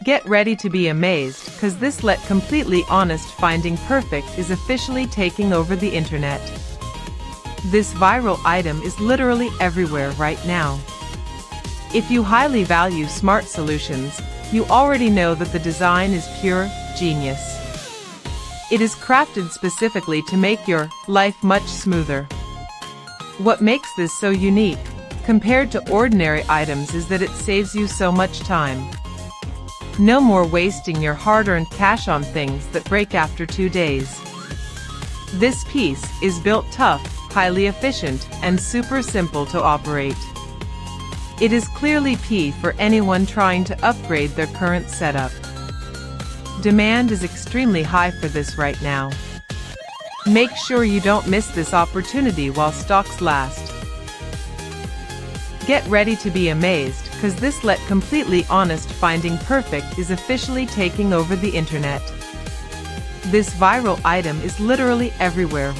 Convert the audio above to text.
Get ready to be amazed, cause this let completely honest finding perfect is officially taking over the internet. This viral item is literally everywhere right now. If you highly value smart solutions, you already know that the design is pure genius. It is crafted specifically to make your life much smoother. What makes this so unique, compared to ordinary items, is that it saves you so much time. No more wasting your hard-earned cash on things that break after 2 days. This piece is built tough, highly efficient, and super simple to operate. It is clearly P for anyone trying to upgrade their current setup. Demand is extremely high for this right now. Make sure you don't miss this opportunity while stocks last. Get ready to be amazed, cause this let completely honest finding perfect is officially taking over the internet. This viral item is literally everywhere